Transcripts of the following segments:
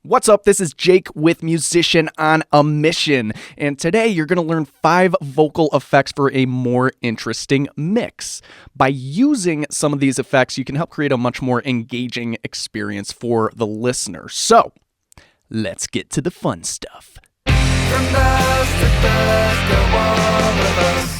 What's up? This is Jake with Musician on a Mission, and today you're going to learn 5 vocal effects for a more interesting mix. By using some of these effects, you can help create a much more engaging experience for the listener. So, let's get to the fun stuff. From dusk to dusk, go on with us.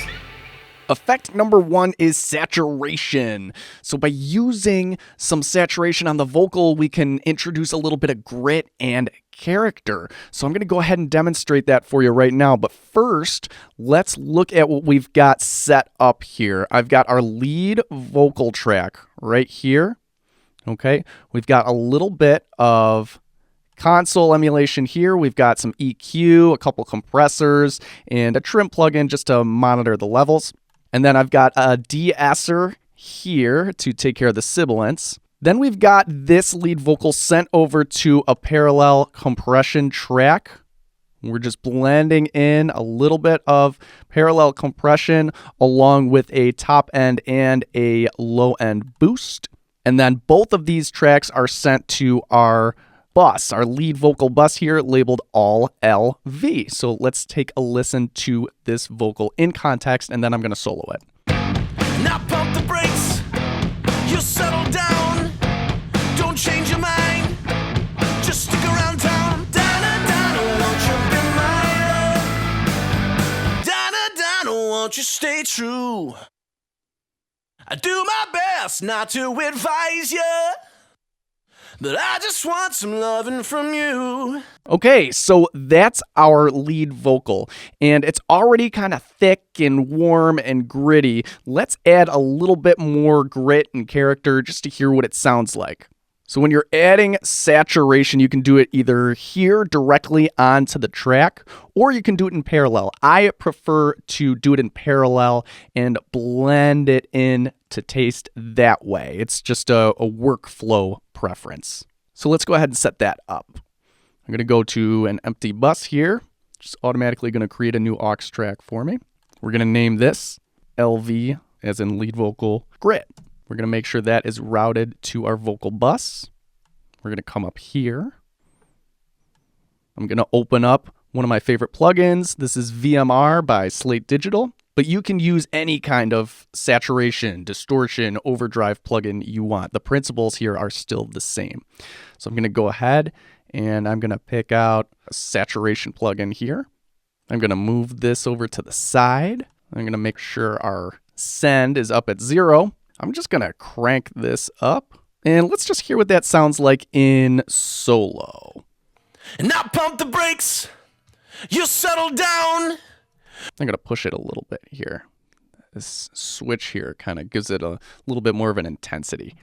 Effect number 1 is saturation. So by using some saturation on the vocal, we can introduce a little bit of grit and character. So I'm going to go ahead and demonstrate that for you right now. But first, let's look at what we've got set up here. I've got our lead vocal track right here. Okay, we've got a little bit of console emulation here. We've got some EQ, a couple compressors, and a trim plugin just to monitor the levels. And then I've got a de-esser here to take care of the sibilants. Then we've got this lead vocal sent over to a parallel compression track. We're just blending in a little bit of parallel compression along with a top end and a low end boost. And then both of these tracks are sent to our bus, our lead vocal bus here, labeled all LV. So let's take a listen to this vocal in context, and then I'm going to solo it. Now pump the brakes, you settle down, don't change your mind, just stick around town. Donna, won't you be mine? Donna, won't you stay true? I do my best not to advise you, but I just want some loving from you. Okay, so that's our lead vocal, and it's already kind of thick and warm and gritty. Let's add a little bit more grit and character just to hear what it sounds like. So when you're adding saturation, you can do it either here directly onto the track, or you can do it in parallel. I prefer to do it in parallel and blend it in to taste that way. It's just a workflow preference. So let's go ahead and set that up. I'm going to go to an empty bus here. Just automatically going to create a new aux track for me. We're going to name this LV, as in lead vocal grit. We're going to make sure that is routed to our vocal bus. We're going to come up here. I'm going to open up one of my favorite plugins. This is VMR by Slate Digital, but you can use any kind of saturation, distortion, overdrive plugin you want. The principles here are still the same. So I'm going to go ahead and I'm going to pick out a saturation plugin here. I'm going to move this over to the side. I'm going to make sure our send is up at 0. I'm just going to crank this up, and let's just hear what that sounds like in solo. And now pump the brakes, you settle down. I'm going to push it a little bit here. This switch here kind of gives it a little bit more of an intensity.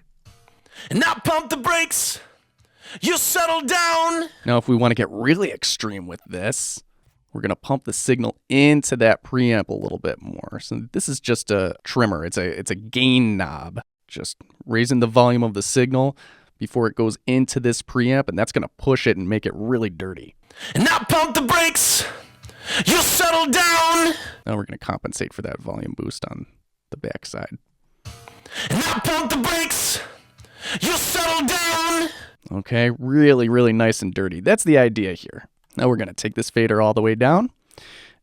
And now pump the brakes, you settle down. Now if we want to get really extreme with this, we're going to pump the signal into that preamp a little bit more. So this is just a trimmer. It's a gain knob. Just raising the volume of the signal before it goes into this preamp, and that's going to push it and make it really dirty. And now pump the brakes. You settle down. Now we're going to compensate for that volume boost on the backside. And now pump the brakes. You settle down. Okay, really, really nice and dirty. That's the idea here. Now we're going to take this fader all the way down,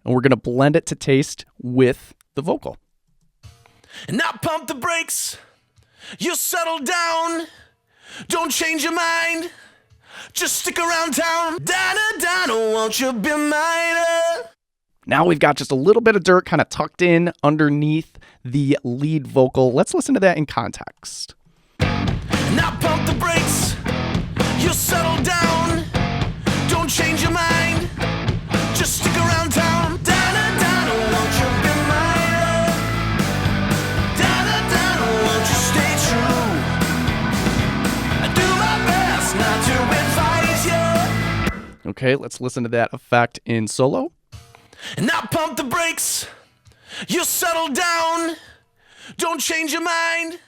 and we're going to blend it to taste with the vocal. And now pump the brakes. You settle down. Don't change your mind. Just stick around town. Donna, won't you be mine? Now we've got just a little bit of dirt kind of tucked in underneath the lead vocal. Let's listen to that in context. Now pump the brakes. You settle down. Don't change your mind. Just stick around town. Donna, won't you be mine? Donna, won't you stay true? I do my best not to advise you. Okay, let's listen to that effect in solo. And now pump the brakes. You settle down. Don't change your mind.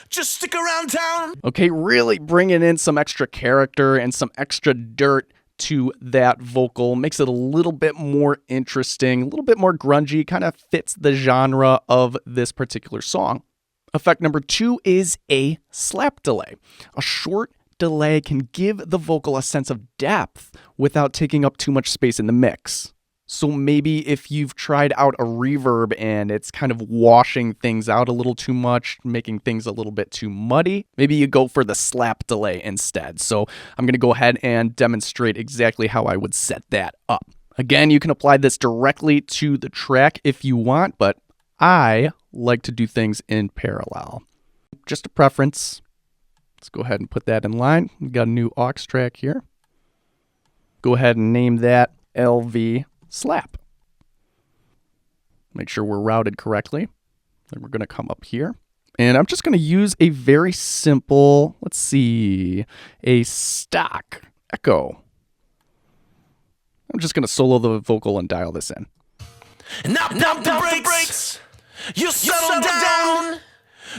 Just stick around town. Okay, really bringing in some extra character and some extra dirt to that vocal. Makes it a little bit more interesting, a little bit more grungy, kind of fits the genre of this particular song. Effect number 2 is a slap delay, a short delay can give the vocal a sense of depth without taking up too much space in the mix. So maybe if you've tried out a reverb and it's kind of washing things out a little too much, making things a little bit too muddy, maybe you go for the slap delay instead. So I'm going to go ahead and demonstrate exactly how I would set that up. Again, you can apply this directly to the track if you want, but I like to do things in parallel. Just a preference. Let's go ahead and put that in line. We've got a new aux track here. Go ahead and name that LV slap. Make sure we're routed correctly. Then we're going to come up here. And I'm just going to use a very simple, let's see, a stock echo. I'm just going to solo the vocal and dial this in. And now pump the brakes. You settle down.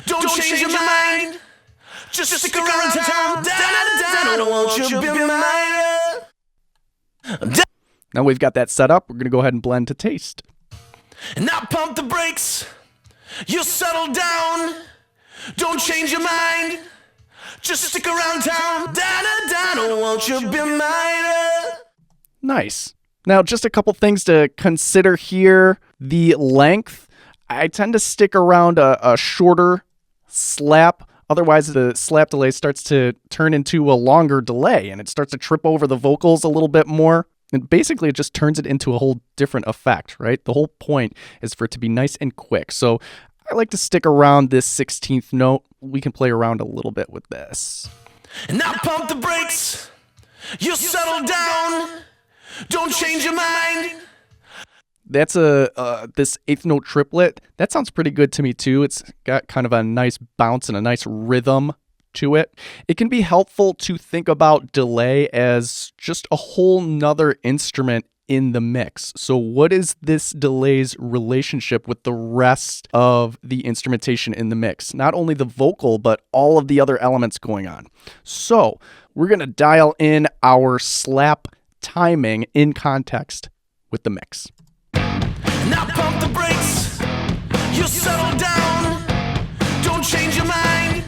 Don't change your mind. Just stick around town. Down, won't you be mine? Now we've got that set up. We're going to go ahead and blend to taste. And now pump the brakes. You settle down. Don't change your mind. Just stick around town. Down, won't you be mine? Nice. Now, just a couple things to consider here. The length. I tend to stick around a shorter slap. Otherwise, the slap delay starts to turn into a longer delay, and it starts to trip over the vocals a little bit more. And basically, it just turns it into a whole different effect, right? The whole point is for it to be nice and quick. So I like to stick around this 16th note. We can play around a little bit with this. And now pump the brakes. You settle down. Don't change your mind. That's this 8th note triplet. That sounds pretty good to me too. It's got kind of a nice bounce and a nice rhythm to it. It can be helpful to think about delay as just a whole nother instrument in the mix. So what is this delay's relationship with the rest of the instrumentation in the mix? Not only the vocal, but all of the other elements going on. So we're going to dial in our slap timing in context with the mix. Now pump the brakes. You settle down. Don't change your mind.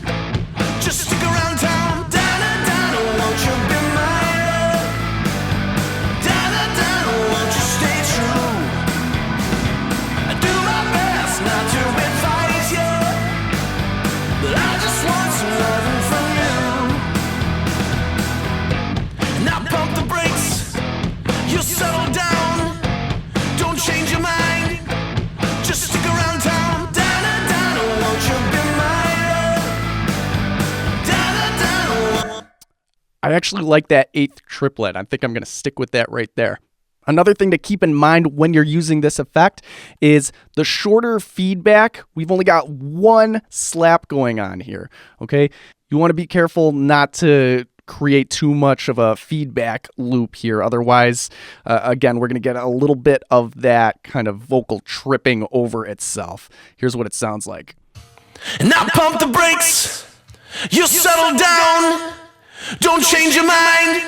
Just stick around town. Down, won't you be mine? Down, won't you stay true? I do my best not to advise you, but I just want some loving from you. Now pump the brakes. You settle down. Don't change your mind. Just stick around town. Down, won't you be mine? Down. I actually like that 8th triplet. I think I'm going to stick with that right there. Another thing to keep in mind when you're using this effect is the shorter feedback. We've only got one slap going on here, okay? You want to be careful not to create too much of a feedback loop here. Otherwise, again, we're going to get a little bit of that kind of vocal tripping over itself. Here's what it sounds like. And now pump the brakes. You settle down. Don't change your mind.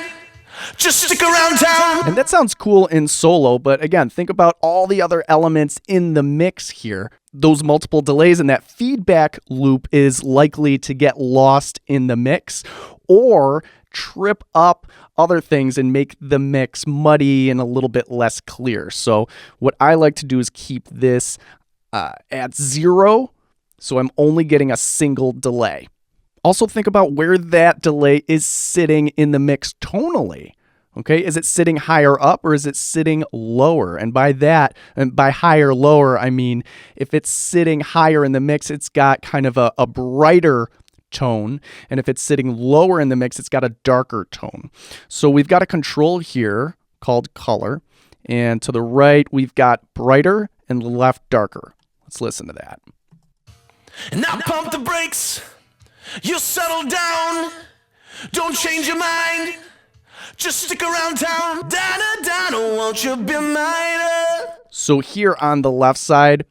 Just stick around town. And that sounds cool in solo, but again, think about all the other elements in the mix here. Those multiple delays and that feedback loop is likely to get lost in the mix or trip up other things and make the mix muddy and a little bit less clear. So what I like to do is keep this at 0, so I'm only getting a single delay. Also think about where that delay is sitting in the mix tonally. Okay, is it sitting higher up or is it sitting lower? And by that, and by higher, lower, I mean if it's sitting higher in the mix, it's got kind of a brighter tone. And if it's sitting lower in the mix, it's got a darker tone. So we've got a control here called color. And to the right, we've got brighter and the left darker. Let's listen to that. And now pump the brakes. You settle down. Don't change your mind. Just stick around town. Down, won't you be mine? So here on the left side,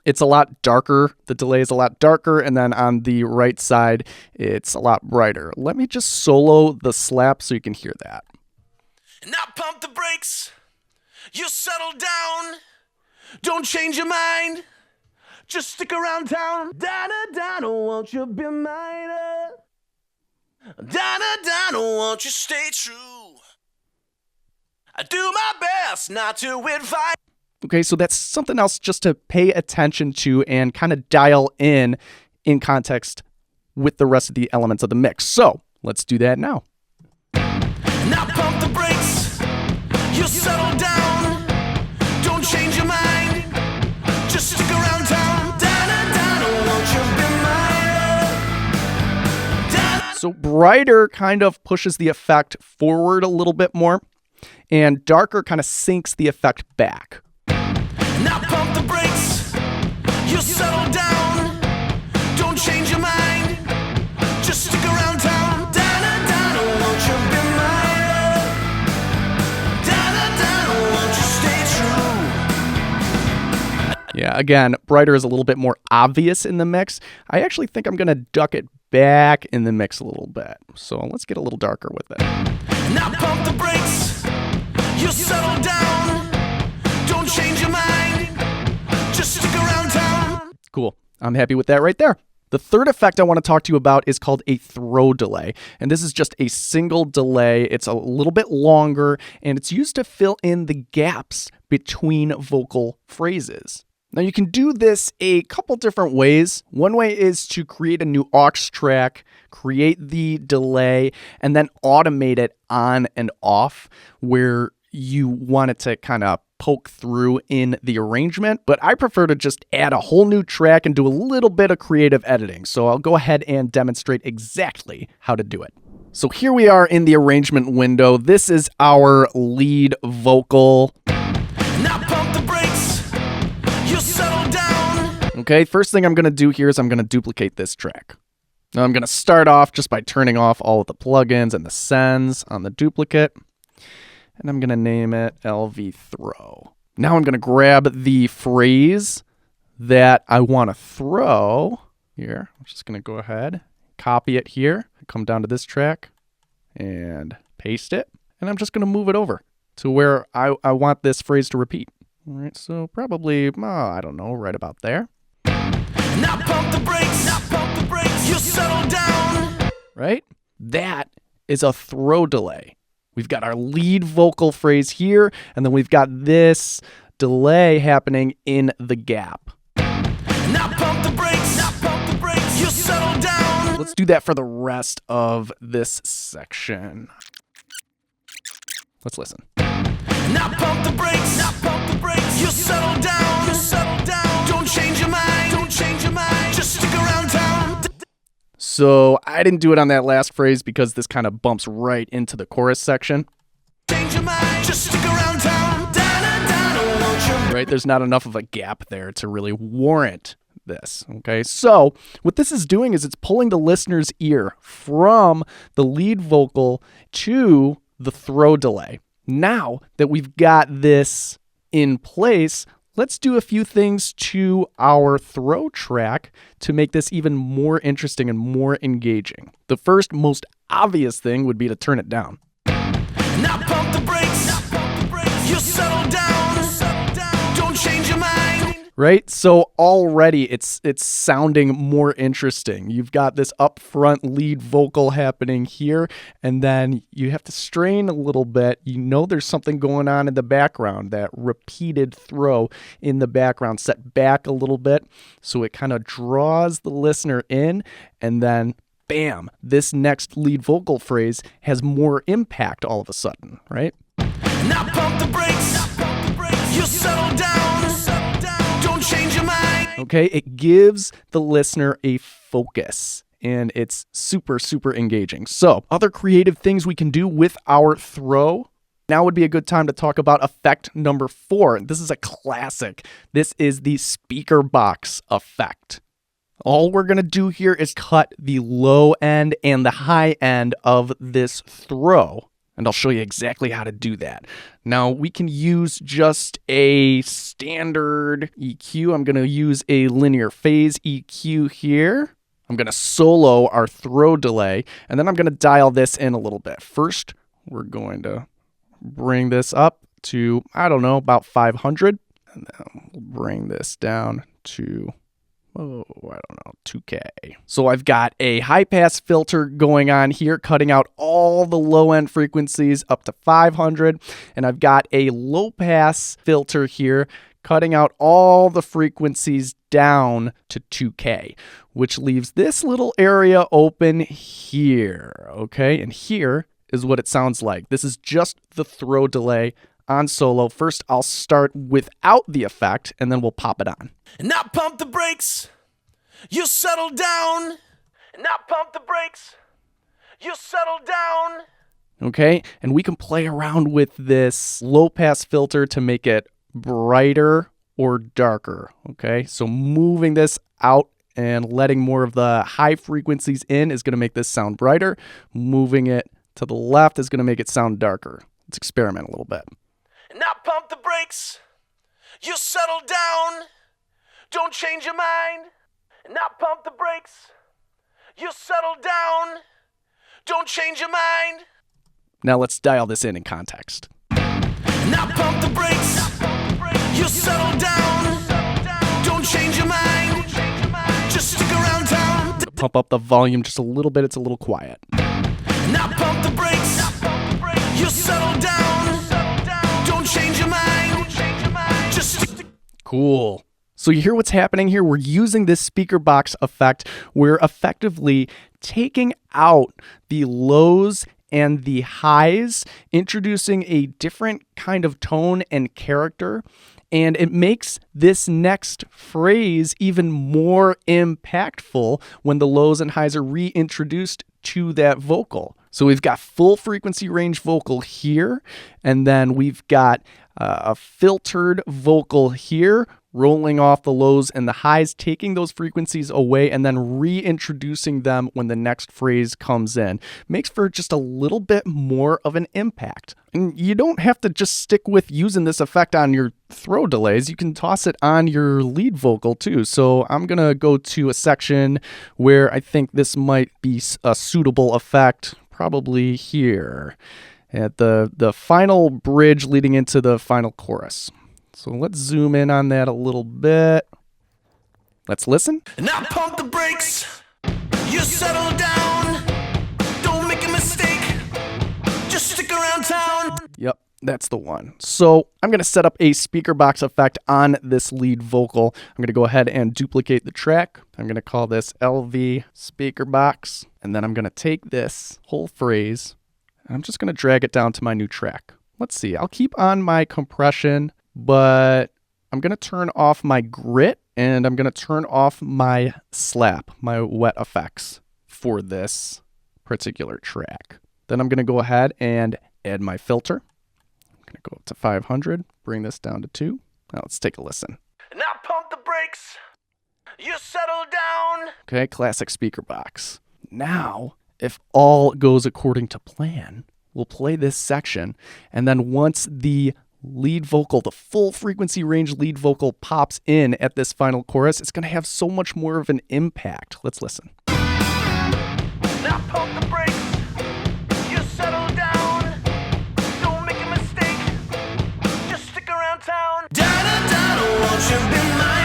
it's a lot darker. The delay is a lot darker. And then on the right side, it's a lot brighter. Let me just solo the slap so you can hear that. Now pump the brakes. You settle down. Don't change your mind. Just stick around town. Down, won't you be mine? Donna, Donna, won't you stay true? I do my best not to advise. Okay, so that's something else just to pay attention to and kind of dial in context with the rest of the elements of the mix. So let's do that now. Now pump the brakes, you settle down. Don't change your mind, just stick around town. Donna, Donna, won't you be mine? Donna. So brighter kind of pushes the effect forward a little bit more, and darker kind of sinks the effect back. Now pump the brakes, you settle down. Don't change your mind, just stick around town. Donna, Donna, won't you be mine? Donna, Donna, won't you stay true? Yeah, again, brighter is a little bit more obvious in the mix. I actually think I'm going to duck it back in the mix a little bit. So let's get a little darker with it. Now pump the brakes, you settle down. Don't change your mind, just stick around town. Cool. I'm happy with that right there. The third effect I want to talk to you about is called a throw delay. And this is just a single delay. It's a little bit longer, and it's used to fill in the gaps between vocal phrases. Now you can do this a couple different ways. One way is to create a new aux track, create the delay, and then automate it on and off where you want it to kind of poke through in the arrangement. But I prefer to just add a whole new track and do a little bit of creative editing. So I'll go ahead and demonstrate exactly how to do it. So here we are in the arrangement window. This is our lead vocal. Now pump the brakes, you settle down. Okay, first thing I'm going to do here is I'm going to duplicate this track. Now I'm going to start off just by turning off all of the plugins and the sends on the duplicate. And I'm going to name it LV throw. Now I'm going to grab the phrase that I want to throw here. I'm just going to go ahead, copy it here, come down to this track and paste it. And I'm just going to move it over to where I want this phrase to repeat. All right, so probably, I don't know, right about there. Now pump the brakes, you settle down. Right? That is a throw delay. We've got our lead vocal phrase here, and then we've got this delay happening in the gap. Now pump the brakes, you settle down. Let's do that for the rest of this section. Let's listen. Now pump the brakes, you settle down. Don't change your mind, just stick around town. So I didn't do it on that last phrase because this kind of bumps right into the chorus section. Change your mind, just stick around town. Donna, Donna, won't you? Right? There's not enough of a gap there to really warrant this. Okay. So what this is doing is it's pulling the listener's ear from the lead vocal to the throw delay. Now that we've got this in place, let's do a few things to our throw track to make this even more interesting and more engaging. The first, most obvious thing would be to turn it down. Now pump the brakes, you settle down. Don't change your mind. Right? So already it's sounding more interesting. You've got this upfront lead vocal happening here, and then you have to strain a little bit. You know there's something going on in the background, that repeated throw in the background, set back a little bit so it kind of draws the listener in, and then bam, this next lead vocal phrase has more impact all of a sudden, right? Now pump the brakes, you settle down. Don't change your mind. Okay, it gives the listener a focus, and it's super, super engaging. So, other creative things we can do with our throw. Now would be a good time to talk about effect number 4. This is a classic. This is the speaker box effect. All we're going to do here is cut the low end and the high end of this throw. And I'll show you exactly how to do that. Now, we can use just a standard EQ. I'm going to use a linear phase EQ here. I'm going to solo our throw delay, and then I'm going to dial this in a little bit. First, we're going to bring this up to, I don't know, about 500. And then we'll bring this down to Oh, I don't know, 2K. So I've got a high pass filter going on here, cutting out all the low end frequencies up to 500. And I've got a low pass filter here, cutting out all the frequencies down to 2K, which leaves this little area open here. Okay, and here is what it sounds like. This is just the throw delay on solo. First, I'll start without the effect, and then we'll pop it on. And now pump the brakes, you settle down. And now pump the brakes, you settle down. Okay, and we can play around with this low-pass filter to make it brighter or darker. Okay, so moving this out and letting more of the high frequencies in is going to make this sound brighter. Moving it to the left is going to make it sound darker. Let's experiment a little bit. And now pump the brakes, you settle down. Don't change your mind. And now pump the brakes, you settle down. Don't change your mind. Now let's dial this in context. And now pump the brakes, you settle down. Don't change your mind. Just stick around town. Pump up the volume just a little bit. It's a little quiet. And now pump the brakes, you settle down. Don't change your mind. Just stick. Cool. So you hear what's happening here? We're using this speaker box effect. We're effectively taking out the lows and the highs, introducing a different kind of tone and character. And it makes this next phrase even more impactful when the lows and highs are reintroduced to that vocal. So we've got full frequency range vocal here, and then we've got a filtered vocal here, rolling off the lows and the highs, taking those frequencies away and then reintroducing them when the next phrase comes in. Makes for just a little bit more of an impact. And you don't have to just stick with using this effect on your throw delays. You can toss it on your lead vocal too. So I'm going to go to a section where I think this might be a suitable effect, probably here at the final bridge leading into the final chorus. So let's zoom in on that a little bit. Let's listen. And now pump the brakes, you settle down. Don't make a mistake, just stick around town. Yep, that's the one. So I'm going to set up a speaker box effect on this lead vocal. I'm going to go ahead and duplicate the track. I'm going to call this LV speaker box. And then I'm going to take this whole phrase and I'm just going to drag it down to my new track. Let's see. I'll keep on my compression, but I'm going to turn off my grit and I'm going to turn off my slap, my wet effects for this particular track. Then I'm going to go ahead and add my filter. I'm going to go up to 500, bring this down to 2. Now let's take a listen. Now pump the brakes, you settle down. Okay, classic speaker box. Now, if all goes according to plan, we'll play this section, and then once the lead vocal, the full frequency range lead vocal pops in at this final chorus, it's going to have so much more of an impact. Let's listen. Now pump the brakes, you settle down. Don't make a mistake, just stick around town. Da-da-da, won't you be mine?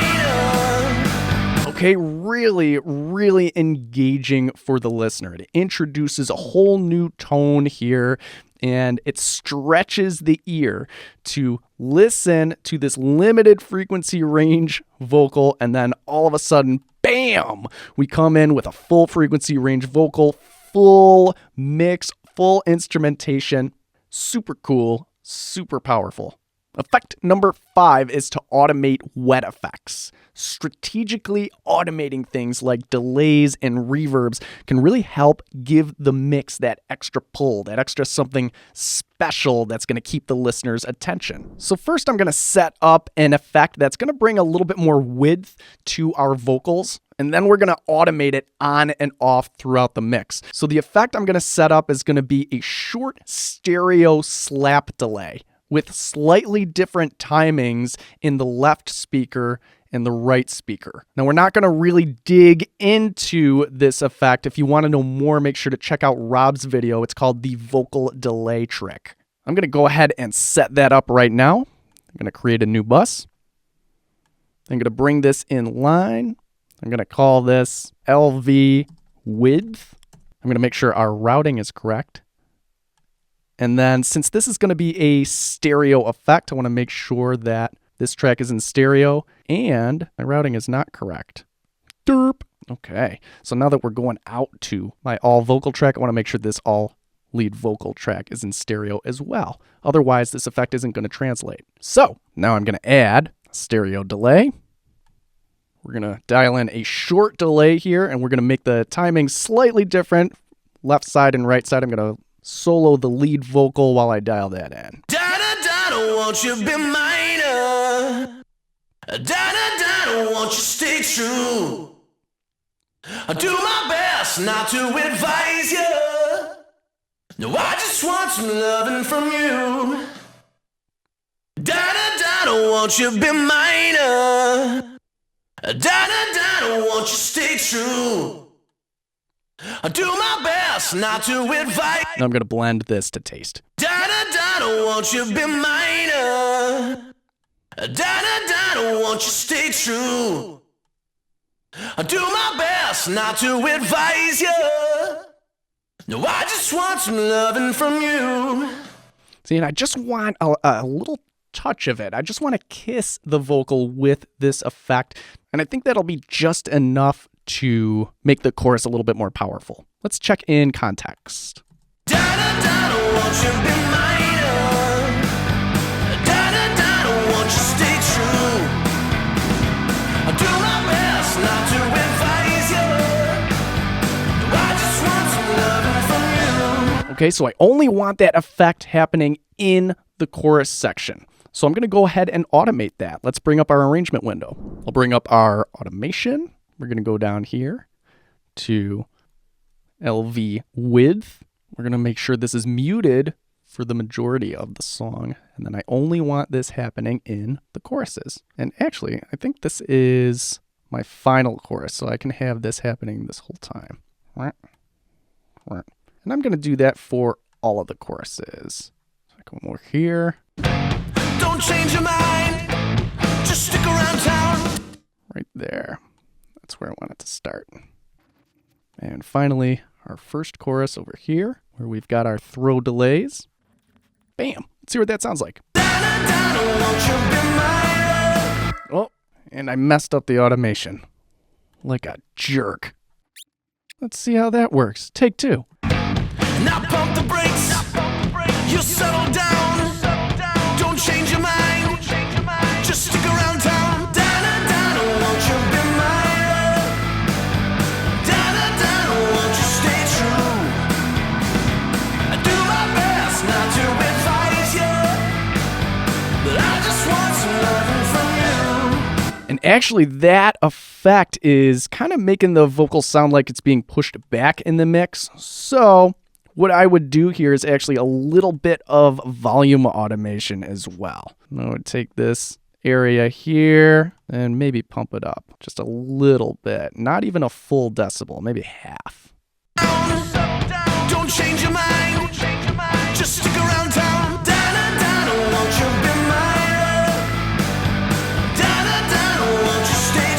Okay, really engaging for the listener. It introduces a whole new tone here, and it stretches the ear to listen to this limited frequency range vocal, and then all of a sudden, bam, we come in with a full frequency range vocal, full mix, full instrumentation. Super cool, super powerful. Effect number 5 is to automate wet effects. Strategically automating things like delays and reverbs can really help give the mix that extra pull, that extra something special that's going to keep the listener's attention. So first I'm going to set up an effect that's going to bring a little bit more width to our vocals, and then we're going to automate it on and off throughout the mix. So the effect I'm going to set up is going to be a short stereo slap delay with slightly different timings in the left speaker and the right speaker. Now, we're not going to really dig into this effect. If you want to know more, make sure to check out Rob's video. It's called the vocal delay trick. I'm going to go ahead and set that up right now. I'm going to create a new bus. I'm going to bring this in line. I'm going to call this LV width. I'm going to make sure our routing is correct. And then since this is going to be a stereo effect, I want to make sure that this track is in stereo and my routing is not correct. Derp. Okay, so now that we're going out to my all vocal track, I want to make sure this all lead vocal track is in stereo as well. Otherwise, this effect isn't going to translate. So now I'm going to add stereo delay. We're going to dial in a short delay here, and we're going to make the timing slightly different. Left side and right side, I'm going to solo the lead vocal while I dial that in. Da-da-da, won't you be mine? Da-da-da, won't you stay true? I do my best not to advise you. No, I just want some loving from you. Da-da-da, won't you be mine? Da-da-da, won't you stay true? I do my best not to advise. Now I'm going to blend this to taste. Da-da-da, won't you be mine? Da-da-da, won't you stay true? I do my best not to advise you. No, I just want some loving from you. See, and I just want a little touch of it. I just want to kiss the vocal with this effect. And I think that'll be just enough to make the chorus a little bit more powerful. Let's check in context. Da-da-da, won't you be mine? Da-da-da, won't you stay true? I do my best not to advise you. I just want some loving from you. Okay, so I only want that effect happening in the chorus section. So I'm going to go ahead and automate that. Let's bring up our arrangement window. I'll bring up our automation. We're going to go down here to LV width. We're going to make sure this is muted for the majority of the song. And then I only want this happening in the choruses. And actually, I think this is my final chorus, so I can have this happening this whole time. And I'm going to do that for all of the choruses. So I come over here. Don't change your mind. Just stick around town. Right there. That's where I want it to start. And finally, our first chorus over here, where we've got our throw delays. Bam! Let's see what that sounds like. Oh, and I messed up the automation. Like a jerk. Let's see how that works. Take two. Now pump the brakes. You settle down. Don't change your mind. Just stick around town. Won't you be mine? Won't you stay true? I do my best not to advise you, but I just want some loving from you. And actually, that effect is kind of making the vocal sound like it's being pushed back in the mix. So what I would do here is actually a little bit of volume automation as well. I would take this area here and maybe pump it up just a little bit. Not even a full decibel, maybe half. Don't change your mind. Just stick around town. Won't you be mine? Won't you stay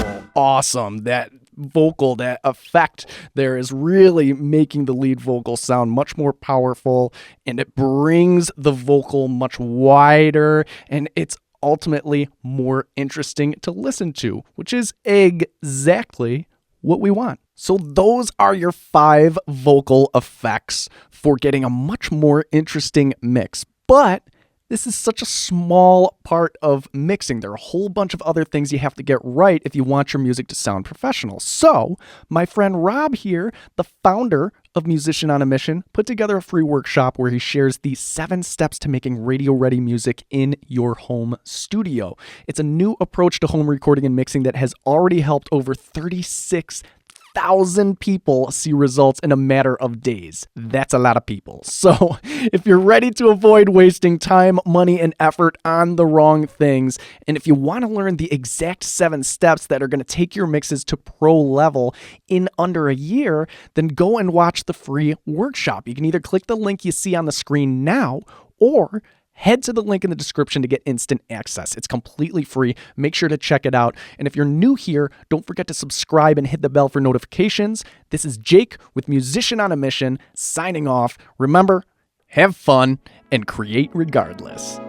true? Awesome. That vocal, that effect there is really making the lead vocal sound much more powerful, and it brings the vocal much wider, and it's ultimately more interesting to listen to, which is exactly what we want. So those are your 5 vocal effects for getting a much more interesting mix. But this is such a small part of mixing. There are a whole bunch of other things you have to get right if you want your music to sound professional. So my friend Rob here, the founder of Musician on a Mission, put together a free workshop where he shares the 7 steps to making radio-ready music in your home studio. It's a new approach to home recording and mixing that has already helped over 36,000 people see results in a matter of days. That's a lot of people. So if you're ready to avoid wasting time, money, and effort on the wrong things, and if you want to learn the exact 7 steps that are going to take your mixes to pro level in under a year, then go and watch the free workshop. You can either click the link you see on the screen now, or head to the link in the description to get instant access. It's completely free. Make sure to check it out. And if you're new here, don't forget to subscribe and hit the bell for notifications. This is Jake with Musician on a Mission, signing off. Remember, have fun and create regardless.